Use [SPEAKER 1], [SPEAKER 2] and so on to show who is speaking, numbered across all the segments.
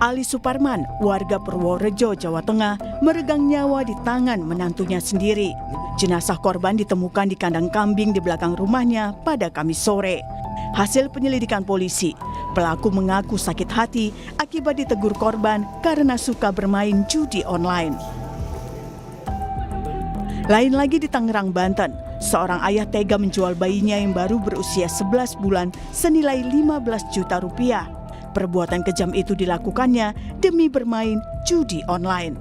[SPEAKER 1] Ali Suparman, warga Purworejo, Jawa Tengah, meregang nyawa di tangan menantunya sendiri. Jenazah korban ditemukan di kandang kambing di belakang rumahnya pada Kamis sore. Hasil penyelidikan polisi, pelaku mengaku sakit hati akibat ditegur korban karena suka bermain judi online. Lain lagi di Tangerang, Banten, seorang ayah tega menjual bayinya yang baru berusia 11 bulan senilai 15 juta rupiah. Perbuatan kejam itu dilakukannya demi bermain judi online.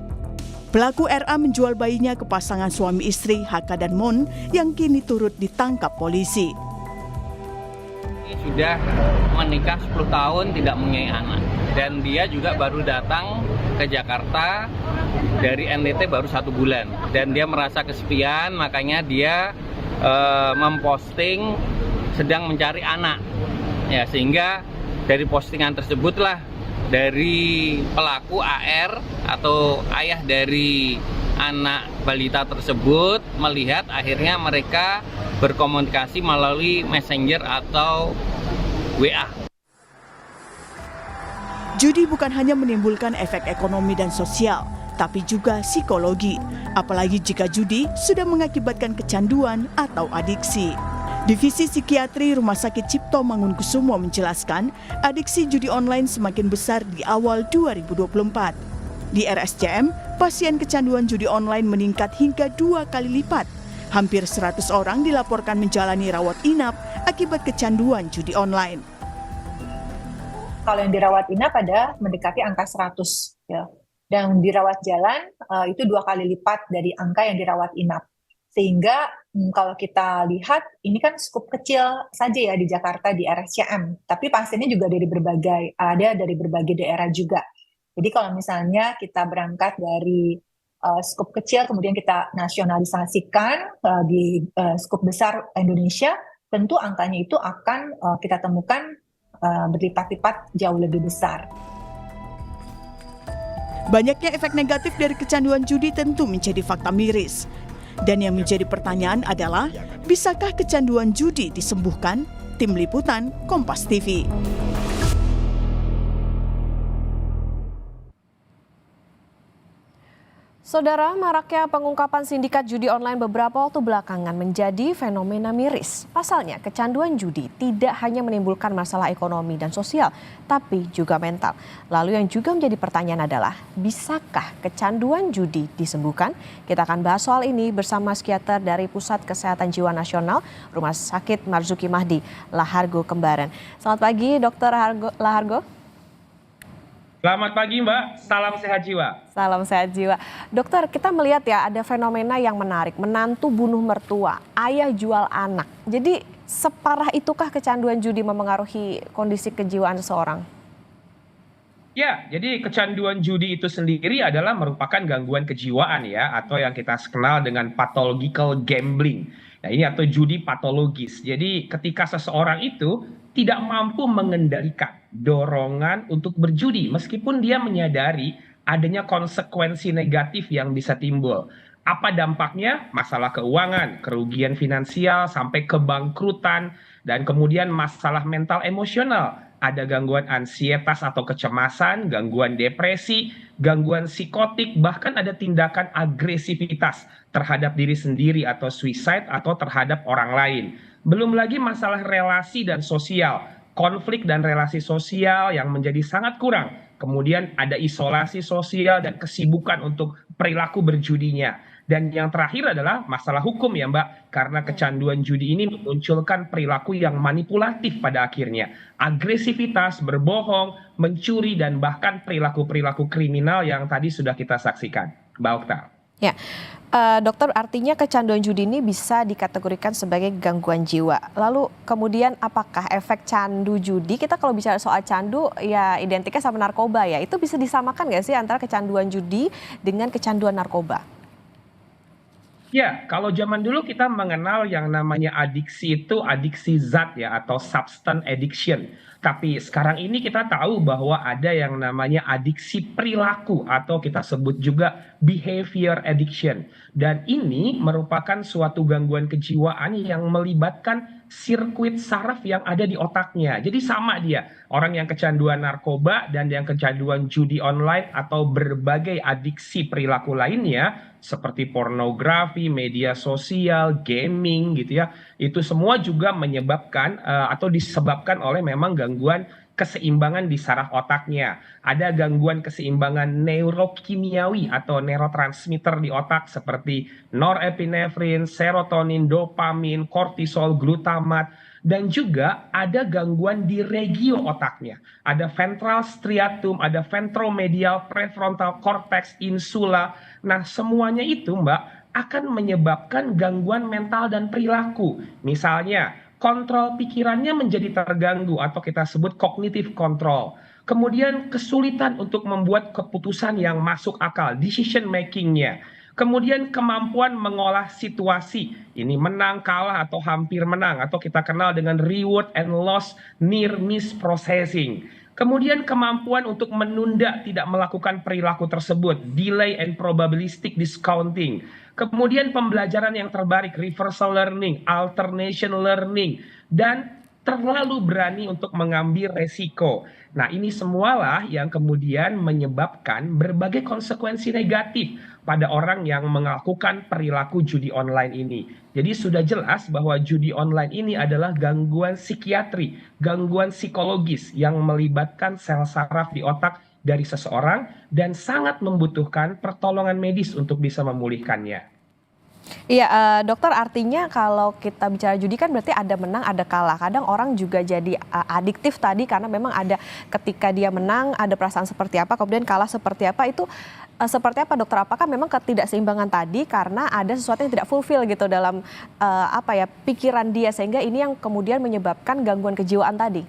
[SPEAKER 1] Pelaku RA menjual bayinya ke pasangan suami istri HK dan Mon yang kini turut ditangkap polisi.
[SPEAKER 2] Sudah menikah 10 tahun tidak mempunyai anak. Dan dia juga baru datang ke Jakarta dari NTT baru 1 bulan. Dan dia merasa kesepian, makanya dia memposting sedang mencari anak. Ya, sehingga dari postingan tersebutlah dari pelaku AR atau ayah dari anak balita tersebut melihat akhirnya mereka berkomunikasi melalui Messenger atau WA.
[SPEAKER 1] Judi bukan hanya menimbulkan efek ekonomi dan sosial, tapi juga psikologi. Apalagi jika judi sudah mengakibatkan kecanduan atau adiksi. Divisi Psikiatri Rumah Sakit Cipto Mangunkusumo menjelaskan, adiksi judi online semakin besar di awal 2024. Di RSCM, pasien kecanduan judi online meningkat hingga 2 kali lipat. Hampir 100 orang dilaporkan menjalani rawat inap akibat kecanduan judi online.
[SPEAKER 3] Kalau yang dirawat inap ada mendekati angka 100, ya. Dan dirawat jalan itu 2 kali lipat dari angka yang dirawat inap. Sehingga kalau kita lihat ini kan skup kecil saja ya di Jakarta di RSCM, tapi pasiennya juga dari berbagai daerah juga. Jadi kalau misalnya kita berangkat dari skup kecil kemudian kita nasionalisasikan di skup besar Indonesia, tentu angkanya itu akan kita temukan berlipat-lipat jauh lebih besar.
[SPEAKER 1] Banyaknya efek negatif dari kecanduan judi tentu menjadi fakta miris. Dan yang menjadi pertanyaan adalah, bisakah kecanduan judi disembuhkan? Tim Liputan, Kompas TV.
[SPEAKER 4] Saudara, maraknya pengungkapan sindikat judi online beberapa waktu belakangan menjadi fenomena miris. Pasalnya, kecanduan judi tidak hanya menimbulkan masalah ekonomi dan sosial, tapi juga mental. Lalu yang juga menjadi pertanyaan adalah, bisakah kecanduan judi disembuhkan? Kita akan bahas soal ini bersama psikiater dari Pusat Kesehatan Jiwa Nasional, Rumah Sakit Marzuki Mahdi, Lahargo, Kembaran. Selamat pagi, Dr. Lahargo.
[SPEAKER 5] Selamat pagi Mbak, salam sehat jiwa.
[SPEAKER 4] Salam sehat jiwa. Dokter, kita melihat ya ada fenomena yang menarik, menantu bunuh mertua, ayah jual anak. Jadi separah itukah kecanduan judi memengaruhi kondisi kejiwaan seseorang?
[SPEAKER 5] Ya, jadi kecanduan judi itu sendiri adalah merupakan gangguan kejiwaan ya, atau yang kita kenal dengan pathological gambling. Nah ini atau judi patologis. Jadi ketika seseorang itu tidak mampu mengendalikan dorongan untuk berjudi, meskipun dia menyadari adanya konsekuensi negatif yang bisa timbul. Apa dampaknya? Masalah keuangan, kerugian finansial, sampai kebangkrutan, dan kemudian masalah mental emosional. Ada gangguan ansietas atau kecemasan, gangguan depresi, gangguan psikotik, bahkan ada tindakan agresivitas terhadap diri sendiri atau suicide atau terhadap orang lain. Belum lagi masalah relasi dan sosial, konflik dan relasi sosial yang menjadi sangat kurang. Kemudian ada isolasi sosial dan kesibukan untuk perilaku berjudinya. Dan yang terakhir adalah masalah hukum ya Mbak, karena kecanduan judi ini memunculkan perilaku yang manipulatif pada akhirnya. Agresivitas, berbohong, mencuri, dan bahkan perilaku-perilaku kriminal yang tadi sudah kita saksikan. Mbak Okta.
[SPEAKER 4] Ya, dokter, artinya kecanduan judi ini bisa dikategorikan sebagai gangguan jiwa. Lalu kemudian apakah efek candu judi, kita kalau bicara soal candu ya identiknya sama narkoba ya, itu bisa disamakan nggak sih antara kecanduan judi dengan kecanduan narkoba?
[SPEAKER 5] Ya, kalau zaman dulu kita mengenal yang namanya adiksi itu adiksi zat ya atau substance addiction. Tapi sekarang ini kita tahu bahwa ada yang namanya adiksi perilaku atau kita sebut juga behavior addiction. Dan ini merupakan suatu gangguan kejiwaan yang melibatkan sirkuit saraf yang ada di otaknya. Jadi sama dia, orang yang kecanduan narkoba dan yang kecanduan judi online atau berbagai adiksi perilaku lainnya seperti pornografi, media sosial, gaming gitu ya. Itu semua juga menyebabkan atau disebabkan oleh memang gangguan keseimbangan di saraf otaknya. Ada gangguan keseimbangan neurokimiawi atau neurotransmitter di otak seperti norepinefrin, serotonin, dopamin, kortisol, glutamat, dan juga ada gangguan di regio otaknya. Ada ventral striatum, ada ventromedial, prefrontal cortex, insula. Nah, semuanya itu, Mbak, akan menyebabkan gangguan mental dan perilaku. Misalnya, kontrol pikirannya menjadi terganggu atau kita sebut cognitive control. Kemudian kesulitan untuk membuat keputusan yang masuk akal, decision makingnya. Kemudian kemampuan mengolah situasi, ini menang, kalah, atau hampir menang, atau kita kenal dengan reward and loss near miss processing. Kemudian kemampuan untuk menunda tidak melakukan perilaku tersebut, delay and probabilistic discounting. Kemudian pembelajaran yang terbalik, reversal learning, alternation learning, dan terlalu berani untuk mengambil resiko. Nah, ini semualah yang kemudian menyebabkan berbagai konsekuensi negatif pada orang yang melakukan perilaku judi online ini. Jadi sudah jelas bahwa judi online ini adalah gangguan psikiatri, gangguan psikologis yang melibatkan sel saraf di otak dari seseorang dan sangat membutuhkan pertolongan medis untuk bisa memulihkannya.
[SPEAKER 4] Iya, dokter, artinya kalau kita bicara judi kan berarti ada menang, ada kalah. Kadang orang juga jadi adiktif tadi karena memang ada ketika dia menang ada perasaan seperti apa, kemudian kalah seperti apa. Itu seperti apa, dokter? Apakah memang ketidakseimbangan tadi karena ada sesuatu yang tidak fulfill gitu dalam pikiran dia sehingga ini yang kemudian menyebabkan gangguan kejiwaan tadi?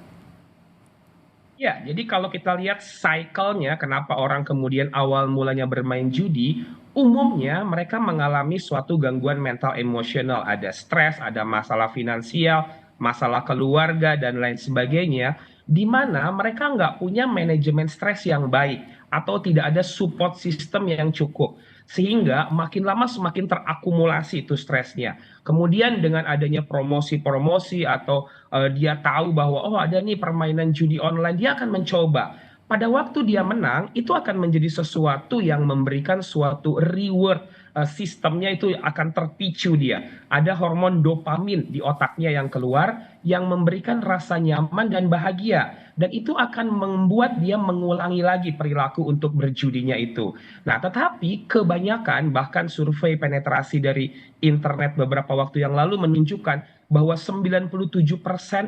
[SPEAKER 5] Ya, jadi kalau kita lihat cycle-nya kenapa orang kemudian awal mulanya bermain judi, umumnya mereka mengalami suatu gangguan mental emosional, ada stres, ada masalah finansial, masalah keluarga, dan lain sebagainya, di mana mereka nggak punya manajemen stres yang baik atau tidak ada support system yang cukup. Sehingga makin lama semakin terakumulasi itu stresnya. Kemudian dengan adanya promosi-promosi atau dia tahu bahwa oh ada nih permainan judi online, dia akan mencoba. Pada waktu dia menang, itu akan menjadi sesuatu yang memberikan suatu reward, sistemnya itu akan terpicu dia. Ada hormon dopamin di otaknya yang keluar yang memberikan rasa nyaman dan bahagia. Dan itu akan membuat dia mengulangi lagi perilaku untuk berjudinya itu. Nah, tetapi kebanyakan bahkan survei penetrasi dari internet beberapa waktu yang lalu menunjukkan bahwa 97%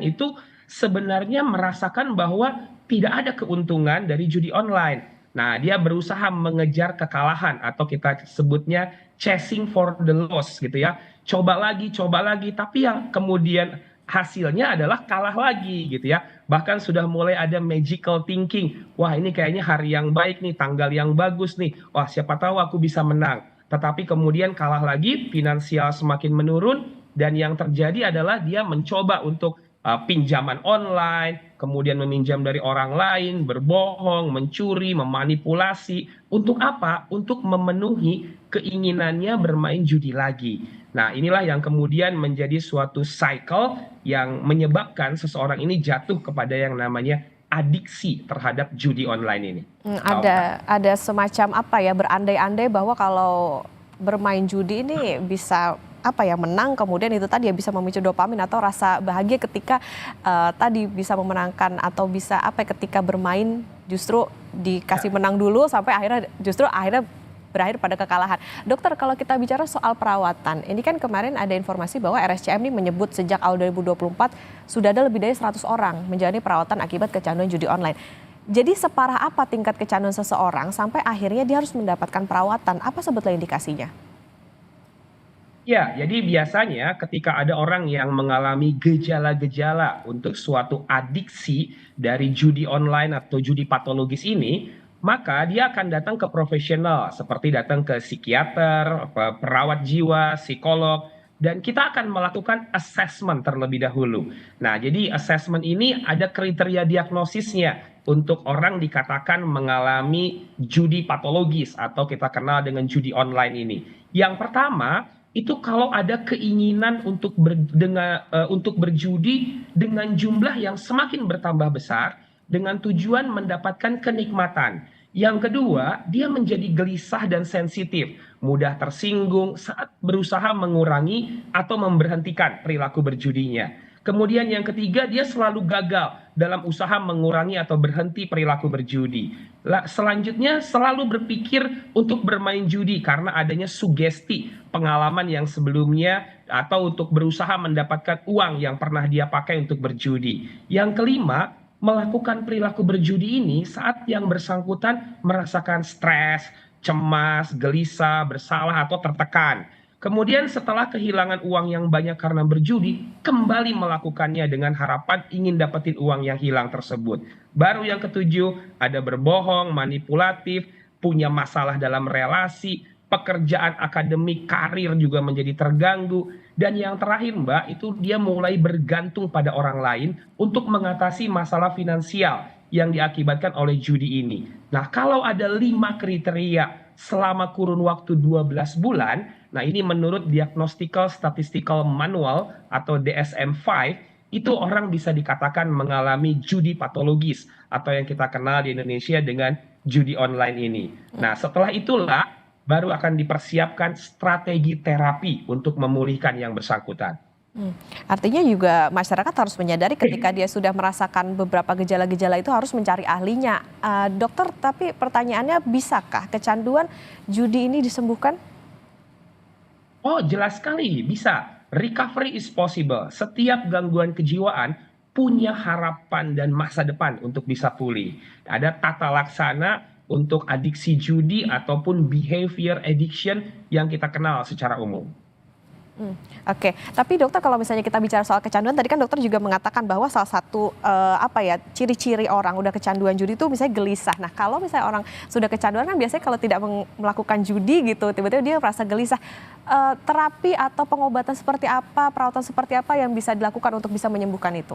[SPEAKER 5] itu sebenarnya merasakan bahwa tidak ada keuntungan dari judi online. Nah, dia berusaha mengejar kekalahan atau kita sebutnya chasing for the loss gitu ya. Coba lagi, tapi yang kemudian hasilnya adalah kalah lagi gitu ya. Bahkan sudah mulai ada magical thinking. Wah, ini kayaknya hari yang baik nih, tanggal yang bagus nih. Wah, siapa tahu aku bisa menang. Tetapi kemudian kalah lagi, finansial semakin menurun, dan yang terjadi adalah dia mencoba untuk pinjaman online, kemudian meminjam dari orang lain, berbohong, mencuri, memanipulasi. Untuk apa? Untuk memenuhi keinginannya bermain judi lagi. Nah, inilah yang kemudian menjadi suatu cycle yang menyebabkan seseorang ini jatuh kepada yang namanya adiksi terhadap judi online ini.
[SPEAKER 4] Ada semacam berandai-andai bahwa kalau bermain judi ini bisa menang, kemudian itu tadi ya bisa memicu dopamin atau rasa bahagia ketika tadi bisa memenangkan atau bisa ketika bermain justru dikasih menang dulu sampai akhirnya berakhir pada kekalahan. Dokter, kalau kita bicara soal perawatan, ini kan kemarin ada informasi bahwa RSCM ini menyebut sejak awal 2024 sudah ada lebih dari 100 orang menjalani perawatan akibat kecanduan judi online. Jadi separah apa tingkat kecanduan seseorang sampai akhirnya dia harus mendapatkan perawatan? Apa sebetulnya indikasinya?
[SPEAKER 5] Ya, jadi biasanya ketika ada orang yang mengalami gejala-gejala untuk suatu adiksi dari judi online atau judi patologis ini, maka dia akan datang ke profesional seperti datang ke psikiater, perawat jiwa, psikolog, dan kita akan melakukan assessment terlebih dahulu. Nah, jadi assessment ini ada kriteria diagnosisnya untuk orang dikatakan mengalami judi patologis atau kita kenal dengan judi online ini. Yang pertama, itu kalau ada keinginan untuk berjudi dengan jumlah yang semakin bertambah besar dengan tujuan mendapatkan kenikmatan. Yang kedua, dia menjadi gelisah dan sensitif, mudah tersinggung saat berusaha mengurangi atau memberhentikan perilaku berjudinya. Kemudian yang ketiga, dia selalu gagal dalam usaha mengurangi atau berhenti perilaku berjudi. Selanjutnya, selalu berpikir untuk bermain judi karena adanya sugesti pengalaman yang sebelumnya atau untuk berusaha mendapatkan uang yang pernah dia pakai untuk berjudi. Yang kelima, melakukan perilaku berjudi ini saat yang bersangkutan merasakan stres, cemas, gelisah, bersalah, atau tertekan. Kemudian setelah kehilangan uang yang banyak karena berjudi, kembali melakukannya dengan harapan ingin dapetin uang yang hilang tersebut. Baru yang ketujuh, ada berbohong, manipulatif, punya masalah dalam relasi, pekerjaan akademik, karir juga menjadi terganggu. Dan yang terakhir Mbak, itu dia mulai bergantung pada orang lain untuk mengatasi masalah finansial yang diakibatkan oleh judi ini. Nah, kalau ada 5 kriteria selama kurun waktu 12 bulan, nah ini menurut Diagnostical Statistical Manual atau DSM-5, itu orang bisa dikatakan mengalami judi patologis atau yang kita kenal di Indonesia dengan judi online ini. Nah, setelah itulah baru akan dipersiapkan strategi terapi untuk memulihkan yang bersangkutan.
[SPEAKER 4] Artinya juga masyarakat harus menyadari ketika dia sudah merasakan beberapa gejala-gejala itu harus mencari ahlinya. Dokter, tapi pertanyaannya, bisakah kecanduan judi ini disembuhkan?
[SPEAKER 5] Oh, jelas sekali bisa. Recovery is possible. Setiap gangguan kejiwaan punya harapan dan masa depan untuk bisa pulih. Ada tata laksana untuk adiksi judi ataupun behavior addiction yang kita kenal secara umum.
[SPEAKER 4] Oke, tapi dokter, kalau misalnya kita bicara soal kecanduan, tadi kan dokter juga mengatakan bahwa salah satu ciri-ciri orang udah kecanduan judi itu misalnya gelisah. Nah, kalau misalnya orang sudah kecanduan kan biasanya kalau tidak melakukan judi gitu, tiba-tiba dia merasa gelisah. Terapi atau pengobatan seperti apa, perawatan seperti apa yang bisa dilakukan untuk bisa menyembuhkan itu?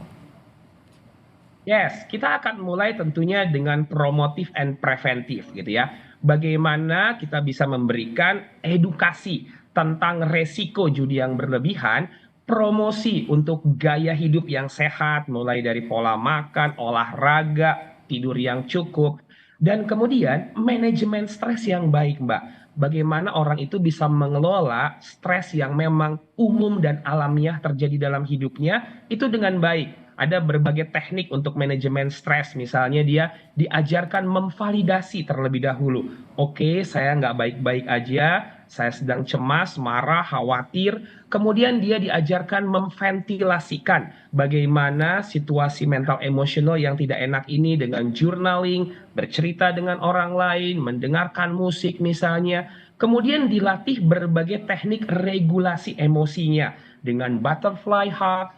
[SPEAKER 5] Yes, kita akan mulai tentunya dengan promotif and preventif gitu ya. Bagaimana kita bisa memberikan edukasi tentang resiko judi yang berlebihan, promosi untuk gaya hidup yang sehat, mulai dari pola makan, olahraga, tidur yang cukup, dan kemudian manajemen stres yang baik, Mbak. Bagaimana orang itu bisa mengelola stres yang memang umum dan alamiah terjadi dalam hidupnya itu dengan baik. Ada berbagai teknik untuk manajemen stres, misalnya dia diajarkan memvalidasi terlebih dahulu. Oke, saya nggak baik-baik aja, saya sedang cemas, marah, khawatir. Kemudian dia diajarkan memventilasikan bagaimana situasi mental emosional yang tidak enak ini dengan journaling, bercerita dengan orang lain, mendengarkan musik misalnya. Kemudian dilatih berbagai teknik regulasi emosinya dengan butterfly hug,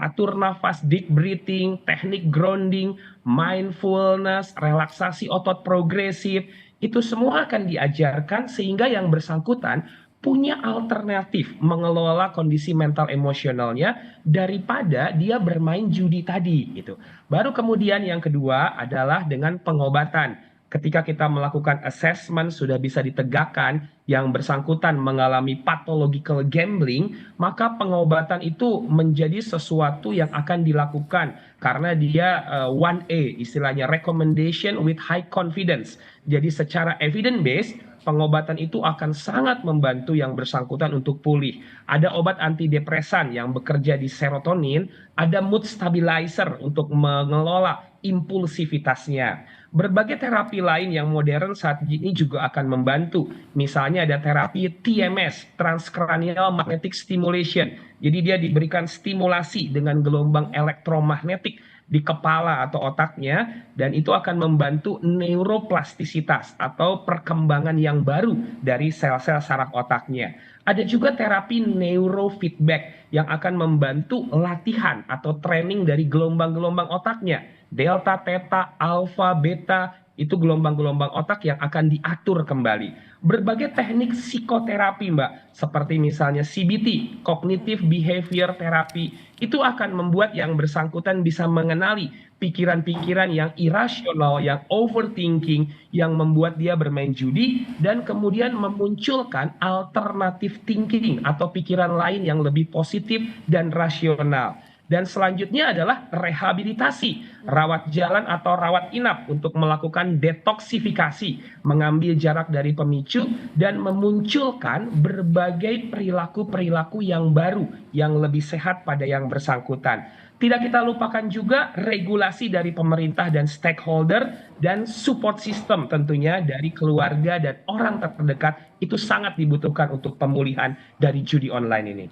[SPEAKER 5] atur nafas, deep breathing, teknik grounding, mindfulness, relaksasi otot progresif, itu semua akan diajarkan sehingga yang bersangkutan punya alternatif mengelola kondisi mental emosionalnya daripada dia bermain judi tadi gitu. Baru kemudian yang kedua adalah dengan pengobatan. Ketika kita melakukan assessment sudah bisa ditegakkan yang bersangkutan mengalami pathological gambling, maka pengobatan itu menjadi sesuatu yang akan dilakukan karena dia 1A, istilahnya recommendation with high confidence. Jadi secara evidence based, pengobatan itu akan sangat membantu yang bersangkutan untuk pulih. Ada obat antidepresan yang bekerja di serotonin, ada mood stabilizer untuk mengelola impulsivitasnya. Berbagai terapi lain yang modern saat ini juga akan membantu. Misalnya ada terapi TMS, Transcranial Magnetic Stimulation. Jadi dia diberikan stimulasi dengan gelombang elektromagnetik di kepala atau otaknya, dan itu akan membantu neuroplastisitas atau perkembangan yang baru dari sel-sel saraf otaknya. Ada juga terapi neurofeedback yang akan membantu latihan atau training dari gelombang-gelombang otaknya. Delta, theta, alpha, beta, itu gelombang-gelombang otak yang akan diatur kembali. Berbagai teknik psikoterapi, Mbak, seperti misalnya CBT, Cognitive Behavior Therapy, itu akan membuat yang bersangkutan bisa mengenali pikiran-pikiran yang irasional, yang overthinking, yang membuat dia bermain judi, dan kemudian memunculkan alternatif thinking atau pikiran lain yang lebih positif dan rasional. Dan selanjutnya adalah rehabilitasi, rawat jalan atau rawat inap untuk melakukan detoksifikasi, mengambil jarak dari pemicu dan memunculkan berbagai perilaku-perilaku yang baru, yang lebih sehat pada yang bersangkutan. Tidak kita lupakan juga regulasi dari pemerintah dan stakeholder dan support system tentunya dari keluarga dan orang terdekat itu sangat dibutuhkan untuk pemulihan dari judi online ini.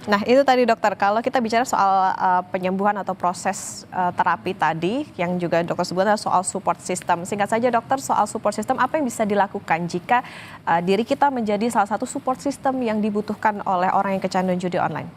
[SPEAKER 4] Nah itu tadi dokter, kalau kita bicara soal penyembuhan atau proses terapi tadi yang juga dokter sebutkan soal support system. Singkat saja dokter, soal support system apa yang bisa dilakukan jika diri kita menjadi salah satu support system yang dibutuhkan oleh orang yang kecanduan judi online?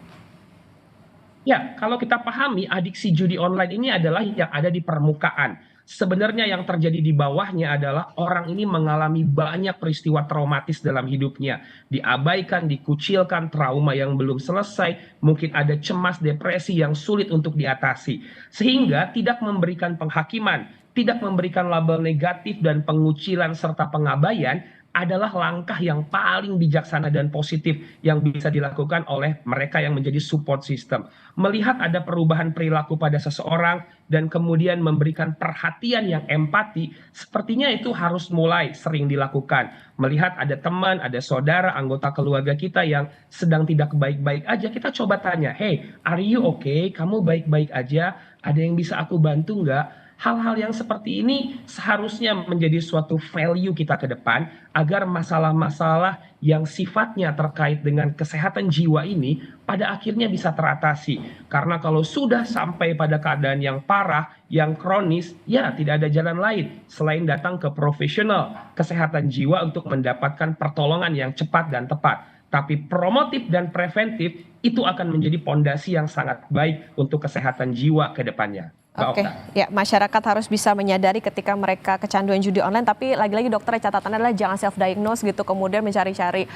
[SPEAKER 5] Ya, kalau kita pahami adiksi judi online ini adalah yang ada di permukaan. Sebenarnya yang terjadi di bawahnya adalah orang ini mengalami banyak peristiwa traumatis dalam hidupnya. Diabaikan, dikucilkan, trauma yang belum selesai, mungkin ada cemas, depresi yang sulit untuk diatasi. Sehingga tidak memberikan penghakiman, tidak memberikan label negatif dan pengucilan serta pengabaian adalah langkah yang paling bijaksana dan positif yang bisa dilakukan oleh mereka yang menjadi support system. Melihat ada perubahan perilaku pada seseorang dan kemudian memberikan perhatian yang empati, sepertinya itu harus mulai sering dilakukan. Melihat ada teman, ada saudara, anggota keluarga kita yang sedang tidak baik-baik aja, kita coba tanya, hey, are you okay? Kamu baik-baik aja? Ada yang bisa aku bantu nggak? Hal-hal yang seperti ini seharusnya menjadi suatu value kita ke depan agar masalah-masalah yang sifatnya terkait dengan kesehatan jiwa ini pada akhirnya bisa teratasi. Karena kalau sudah sampai pada keadaan yang parah, yang kronis, ya tidak ada jalan lain selain datang ke profesional kesehatan jiwa untuk mendapatkan pertolongan yang cepat dan tepat. Tapi promotif dan preventif itu akan menjadi pondasi yang sangat baik untuk kesehatan jiwa ke depannya.
[SPEAKER 4] Oke, ya masyarakat harus bisa menyadari ketika mereka kecanduan judi online, tapi lagi-lagi dokter catatannya adalah jangan self-diagnose gitu, kemudian mencari-cari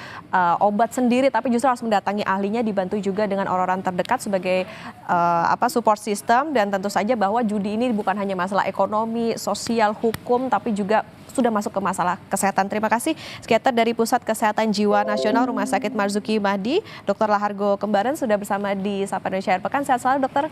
[SPEAKER 4] obat sendiri, tapi justru harus mendatangi ahlinya, dibantu juga dengan orang-orang terdekat sebagai support system, dan tentu saja bahwa judi ini bukan hanya masalah ekonomi, sosial, hukum, tapi juga sudah masuk ke masalah kesehatan. Terima kasih psikiater dari Pusat Kesehatan Jiwa Nasional Rumah Sakit Marzuki Mahdi, Dr. Lahargo Kembaran sudah bersama di Sapa Indonesia Akhir Pekan. Sehat selalu dokter.